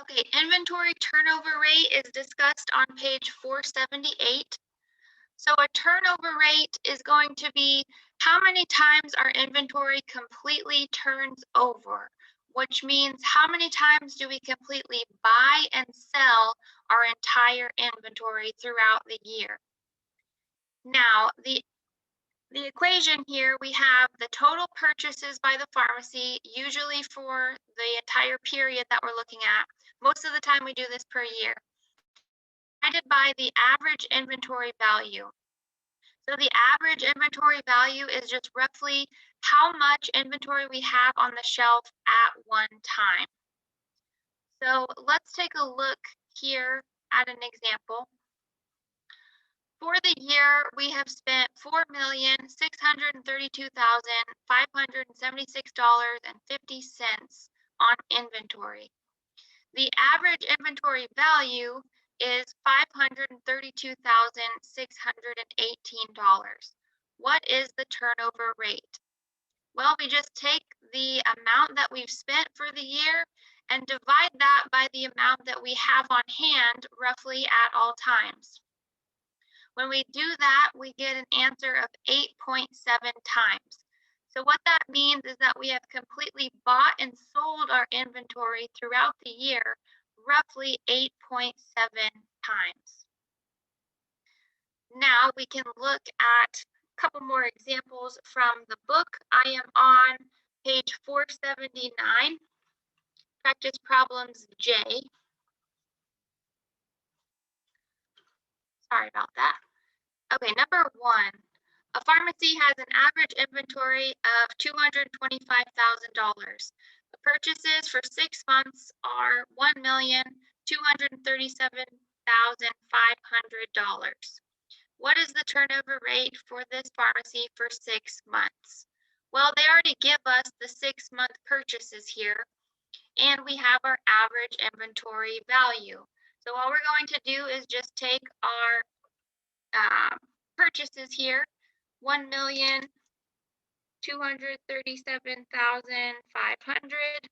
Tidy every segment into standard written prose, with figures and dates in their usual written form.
Okay, inventory turnover rate is discussed on page 478. So a turnover rate is going to be how many times our inventory completely turns over, which means how many times do we completely buy and sell our entire inventory throughout the year. Now, the equation here, we have the total purchases by the pharmacy, usually for the entire period that we're looking at. Most of the time we do this per year, divided by the average inventory value. So the average inventory value is just roughly how much inventory we have on the shelf at one time. So let's take a look here at an example. For the year, we have spent $4,632,576.50 on inventory. The average inventory value is $532,618. What is the turnover rate? Well, we just take the amount that we've spent for the year and divide that by the amount that we have on hand roughly at all times. When we do that, we get an answer of 8.7 times. So what that means is that we have completely bought and sold our inventory throughout the year roughly 8.7 times. Now we can look at a couple more examples from the book. I am on page 479, practice problems J. Sorry about that. Okay, number 1. A pharmacy has an average inventory of $225,000. The purchases for 6 months are $1,237,500. What is the turnover rate for this pharmacy for 6 months? Well, they already give us the 6-month purchases here, and we have our average inventory value. So all we're going to do is just take our purchases here, 1,237,500,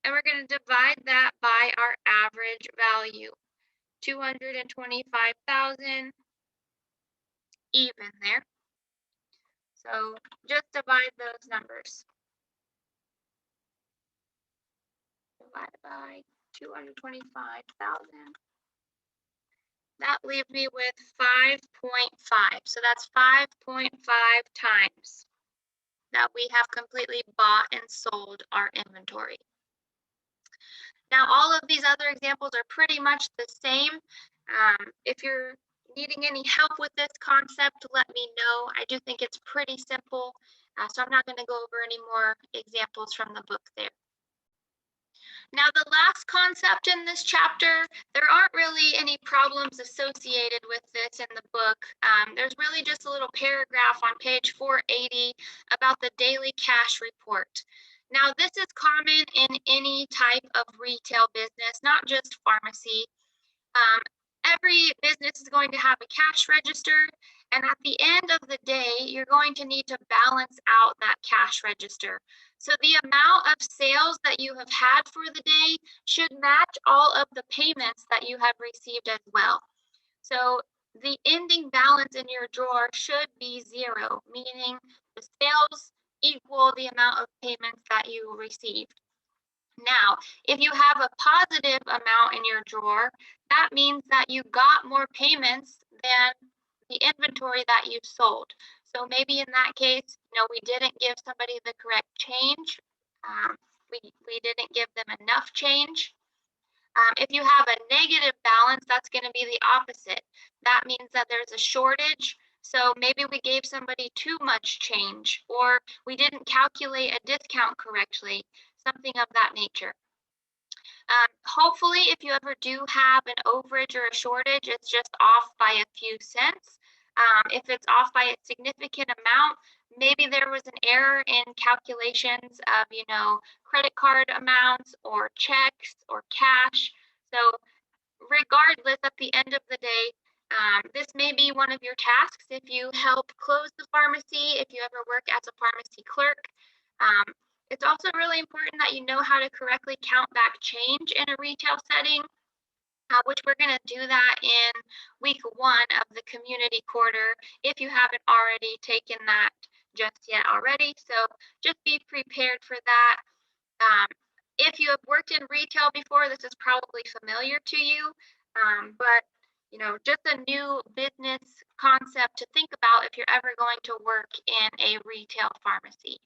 and we're going to divide that by our average value, 225,000, even there. So just divide those numbers. Divided by 225,000. That leaves me with 5.5. So that's 5.5 times that we have completely bought and sold our inventory. Now, all of these other examples are pretty much the same. If you're needing any help with this concept, let me know. I do think it's pretty simple, so I'm not going to go over any more examples from the book there. Now, the last concept in this chapter, there aren't really any problems associated with this in the book. There's really just a little paragraph on page 480 about the daily cash report. Now, this is common in any type of retail business, not just pharmacy. Every business is going to have a cash register, and at the end of the day, you're going to need to balance out that cash register. So the amount of sales that you have had for the day should match all of the payments that you have received as well. So the ending balance in your drawer should be 0, meaning the sales equal the amount of payments that you received. Now, if you have a positive amount in your drawer, that means that you got more payments than the inventory that you sold. So maybe in that case, we didn't give somebody the correct change. We didn't give them enough change. If you have a negative balance, that's going to be the opposite. That means that there's a shortage. So maybe we gave somebody too much change, or we didn't calculate a discount correctly, something of that nature. Hopefully, if you ever do have an overage or a shortage, it's just off by a few cents. If it's off by a significant amount, maybe there was an error in calculations of, credit card amounts or checks or cash. So regardless, at the end of the day, this may be one of your tasks if you help close the pharmacy, if you ever work as a pharmacy clerk. It's also really important that you know how to correctly count back change in a retail setting, which we're going to do that in week 1 of the community quarter if you haven't already taken that just yet already. So just be prepared for that. Um, if you have worked in retail before, this is probably familiar to you, but just a new business concept to think about if you're ever going to work in a retail pharmacy.